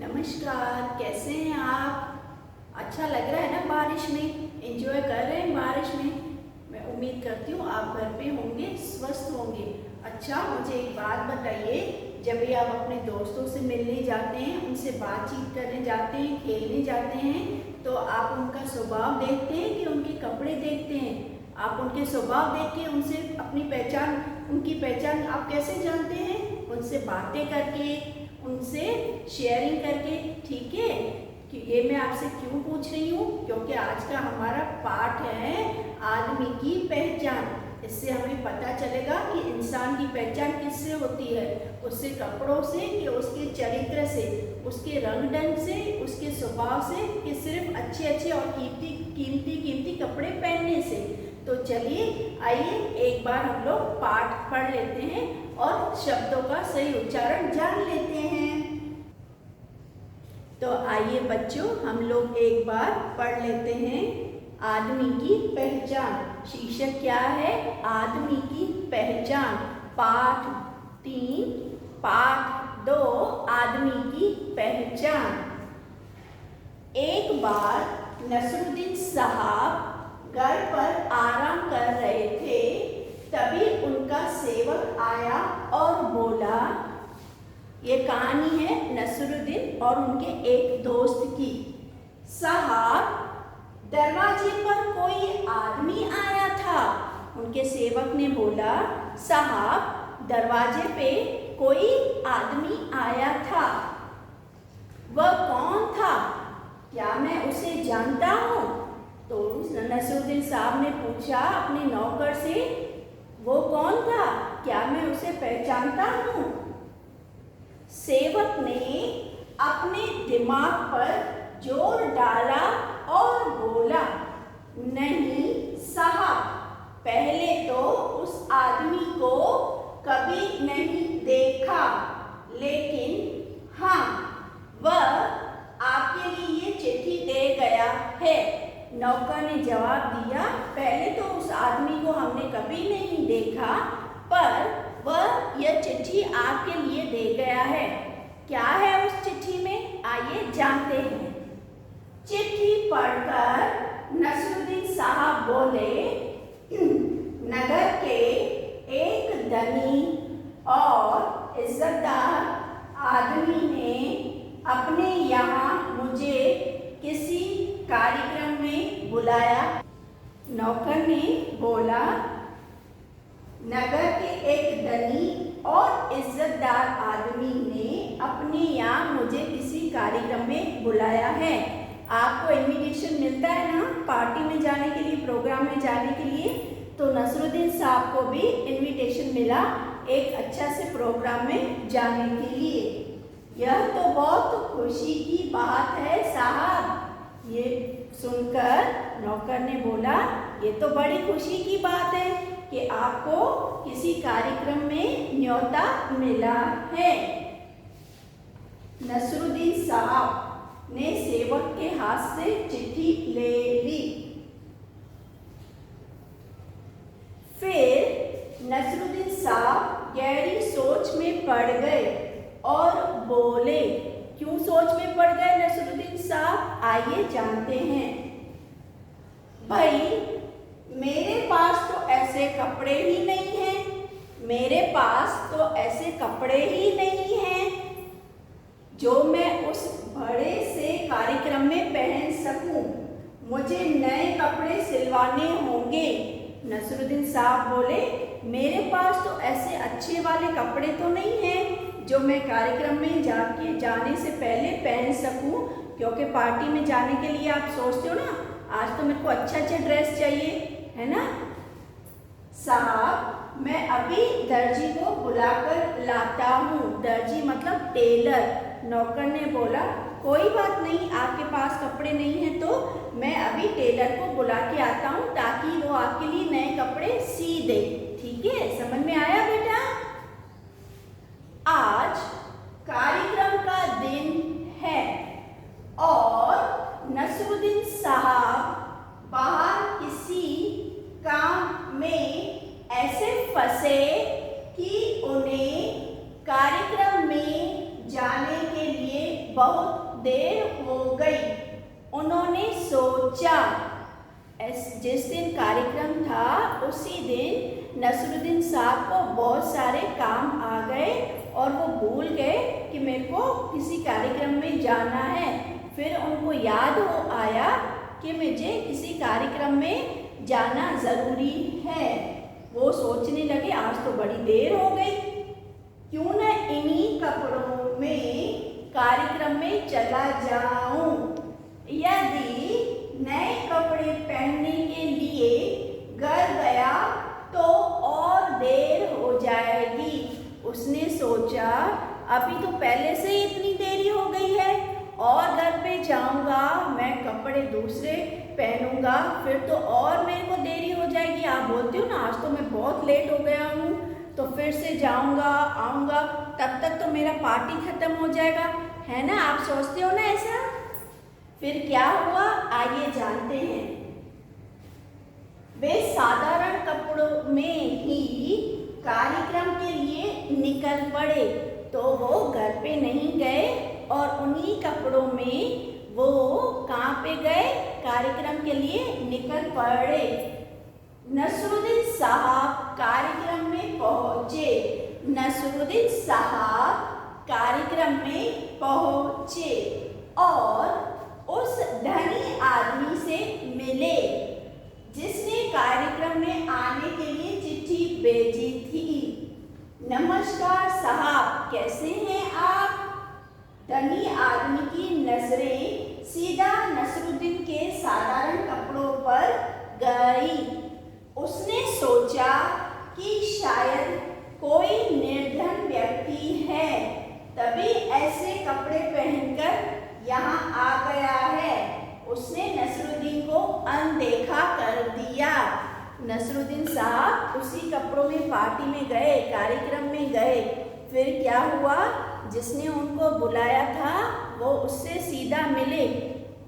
नमस्कार, कैसे हैं आप? अच्छा लग रहा है ना बारिश में? एंजॉय कर रहे हैं बारिश में? मैं उम्मीद करती हूँ आप घर पे होंगे, स्वस्थ होंगे। अच्छा, मुझे एक बात बताइए, जब भी आप अपने दोस्तों से मिलने जाते हैं, उनसे बातचीत करने जाते हैं, खेलने जाते हैं, तो आप उनका स्वभाव देखते हैं कि उनके कपड़े देखते हैं? आप उनके स्वभाव देख के उनसे अपनी पहचान, उनकी पहचान आप कैसे जानते हैं? उनसे बातें करके, उनसे शेयरिंग करके। ठीक है, कि ये मैं आपसे क्यों पूछ रही हूँ, क्योंकि आज का हमारा पाठ है आदमी की पहचान। इससे हमें पता चलेगा कि इंसान की पहचान किससे होती है, उससे कपड़ों से कि उसके चरित्र से, उसके रंग ढंग से, उसके स्वभाव से, कि सिर्फ अच्छे अच्छे और कीमती कपड़े पहनने से। तो चलिए आइए एक बार हम लोग पाठ पढ़ लेते हैं और शब्दों का सही उच्चारण जान लेते हैं। तो आइए बच्चों, हम लोग एक बार पढ़ लेते हैं आदमी की पहचान। शीर्षक क्या है? आदमी की पहचान। पाठ 3, पाठ 2, आदमी की पहचान। एक बार नसरुद्दीन साहब घर पर आराम कर रहे थे, तभी उनका सेवक आया और बोला। ये कहानी है नसरुद्दीन और उनके एक दोस्त की। साहब, दरवाजे पर कोई आदमी आया था। उनके सेवक ने बोला, साहब, दरवाजे पे कोई आदमी आया था। वह कौन था? क्या मैं उसे जानता हूँ? तो नसरुद्दीन साहब ने पूछा अपने नौकर से, वो कौन था? क्या मैं उसे पहचानता हूँ? सेवक ने अपने दिमाग पर जोर डाला और बोला, नहीं साहब, पहले तो उस आदमी को कभी नहीं देखा, लेकिन हाँ, वह आपके लिए ये चिट्ठी दे गया है। नौकर ने जवाब दिया, पहले तो उस आदमी को हमने कभी नहीं देखा, पर वह यह चिट्ठी आपके लिए दे गया है। क्या है उस चिट्ठी में, आइए जानते हैं। चिट्ठी पढ़कर नसरुद्दीन साहब बोले, नगर के एक धनी और इज्जतदार आदमी ने अपने यहाँ मुझे किसी कार्यक्रम में बुलाया। नौकर ने बोला, नगर के एक धनी और इज्जतदार आदमी ने अपने यहाँ मुझे किसी कार्यक्रम में बुलाया है। आपको इनविटेशन मिलता है ना पार्टी में जाने के लिए, प्रोग्राम में जाने के लिए, तो नसरुद्दीन साहब को भी इनविटेशन मिला एक अच्छा से प्रोग्राम में जाने के लिए। यह तो बहुत खुशी की बात है साहब। ये सुनकर नौकर ने बोला, ये तो बड़ी खुशी की बात है कि आपको किसी कार्यक्रम में न्योता मिला है। नसरुद्दीन साहब ने सेवक के हाथ से चिट्ठी ले ली। फिर नसरुद्दीन साहब गहरी सोच में पड़ गए और बोले। क्यों सोच में पड़ गए नसरुद्दीन साहब, आइए जानते हैं। भाई, मेरे पास तो ऐसे कपड़े ही नहीं हैं, मेरे पास तो ऐसे कपड़े ही नहीं हैं जो मैं उस बड़े से कार्यक्रम में पहन सकूं। मुझे नए कपड़े सिलवाने होंगे। नसरुद्दीन साहब बोले, मेरे पास तो ऐसे अच्छे वाले कपड़े तो नहीं हैं जो मैं कार्यक्रम में जाने से पहले पहन सकूं, क्योंकि पार्टी में जाने के लिए आप सोचते हो ना, आज तो मेरे को अच्छा ड्रेस चाहिए, है ना साहब। मैं अभी दर्जी को बुलाकर लाता हूँ। दर्जी मतलब टेलर। नौकर ने बोला, कोई बात नहीं, आपके पास कपड़े नहीं हैं तो मैं अभी टेलर को बुला के आता हूँ, ताकि वो आपके लिए नए कपड़े सी दे। ठीक है, समझ में आया बेटा? आज कार्यक्रम का दिन है और नसरुद्दीन साहब बाहर किसी काम में ऐसे फंसे कि उन्हें कार्यक्रम में जाने के लिए बहुत देर हो गई। उन्होंने सोचा, जिस दिन कार्यक्रम था उसी दिन नसरुद्दीन साहब को बहुत सारे काम आ गए और वो भूल गए कि मेरे को किसी कार्यक्रम में जाना है। फिर उनको याद हो आया कि मुझे किसी कार्यक्रम में जाना ज़रूरी है। वो सोचने लगे आज तो बड़ी देर हो गई, क्यों न इन्हीं कपड़ों में कार्यक्रम में चला जाऊं। यदि नए कपड़े पहनने के लिए घर गया तो और देर हो जाएगी। उसने सोचा अभी तो पहले से ही इतनी देरी हो गई है और घर पे जाऊंगा, मैं कपड़े दूसरे पहनूंगा, फिर तो और मेरे को देरी हो जाएगी। आप बोलते हो ना आज तो मैं बहुत लेट हो गया हूँ, तो फिर से जाऊंगा आऊँगा, तब तक तो मेरा पार्टी खत्म हो जाएगा, है ना। आप सोचते हो ना ऐसा। फिर क्या हुआ आइए जानते हैं। वे साधारण कपड़ों में ही कार्यक्रम के लिए निकल पड़े। तो वो घर पे नहीं गए और उन्हीं कपड़ों में वो कहाँ पे गए, कार्यक्रम के लिए निकल पड़े। नसरुद्दीन साहब कार्यक्रम में पहुंचे। नसरुद्दीन साहब कार्यक्रम में पहुंचे और उस धनी आदमी से मिले जिसने कार्यक्रम में आने के लिए चिट्ठी भेजी थी। नमस्कार साहब, कैसे हैं आप? धनी आदमी की नजरें सीधा नसरुद्दीन के साधारण कपड़ों पर गई। उसने सोचा कि शायद कोई निर्धन व्यक्ति है, तभी ऐसे कपड़े पहनकर यहाँ आ गया है। उसने नसरुद्दीन को अनदेखा कर दिया। नसरुद्दीन साहब उसी कपड़ों में पार्टी में गए, कार्यक्रम में गए। फिर क्या हुआ, जिसने उनको बुलाया था वो उससे सीधा मिले,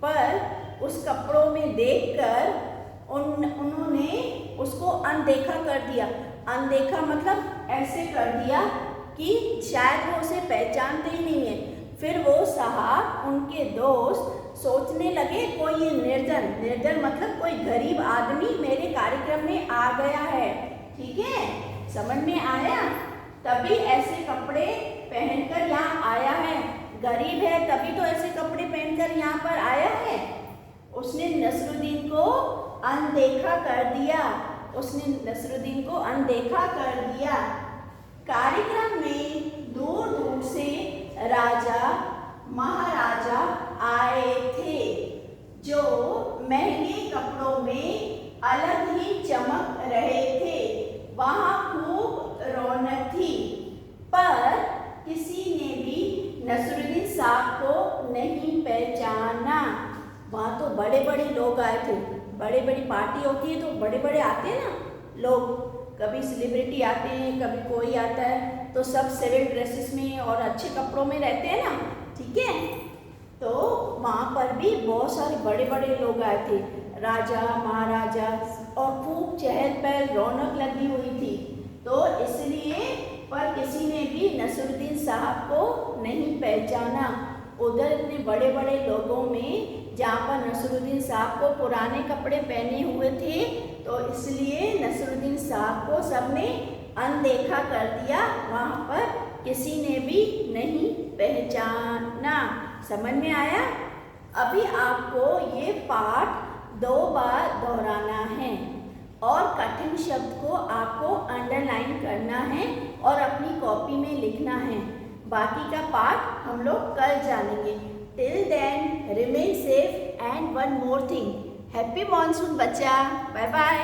पर उस कपड़ों में देखकर उन्होंने उसको अनदेखा कर दिया। अनदेखा मतलब ऐसे कर दिया कि शायद वो उसे पहचानते ही नहीं है। फिर वो साहब उनके दोस्त सोचने लगे कोई निर्धन मतलब कोई गरीब आदमी मेरे कार्यक्रम में आ गया है, ठीक है, समझ में आया। तभी ऐसे कपड़े पहनकर यहाँ आया है, गरीब है तभी तो ऐसे कपड़े पहनकर यहाँ पर आया है। उसने नसरुद्दीन को अनदेखा कर दिया। उसने नसरुद्दीन को अनदेखा कर दिया। कार्यक्रम में दूर दूर से राजा महाराजा आए थे, जो महंगे कपड़ों में अलग ही चमक रहे थे। वहाँ खूब रौनक थी, पर किसी ने भी नसरुद्दीन साहब को नहीं पहचाना। वहाँ तो बड़े बड़े लोग आए थे, बड़े बड़ी पार्टी होती है तो बड़े बड़े आते हैं ना लोग, कभी सेलिब्रिटी आते हैं, कभी कोई आता है, तो सब सिविल ड्रेसेस में और अच्छे कपड़ों में रहते हैं ना, ठीक है। तो वहाँ पर भी बहुत सारे बड़े बड़े लोग आए थे, राजा महाराजा, और खूब चहल पहल रौनक लगी हुई थी। तो इसलिए पर किसी ने भी नसरुद्दीन साहब को नहीं पहचाना। उधर इतने बड़े बड़े लोगों में जहाँ पर नसरुद्दीन साहब को पुराने कपड़े पहने हुए थे, तो इसलिए नसरुद्दीन साहब को सबने अनदेखा कर दिया। वहाँ पर किसी ने भी नहीं पहचाना। समझ में आया? अभी आपको ये पाठ 2 बार दोहराना है और कठिन शब्द को आपको अंडरलाइन करना है और अपनी कॉपी में लिखना है। बाकी का पाठ हम लोग कल जानेंगे। Till then remain safe and one more thing, happy monsoon बच्चा, बाय बाय।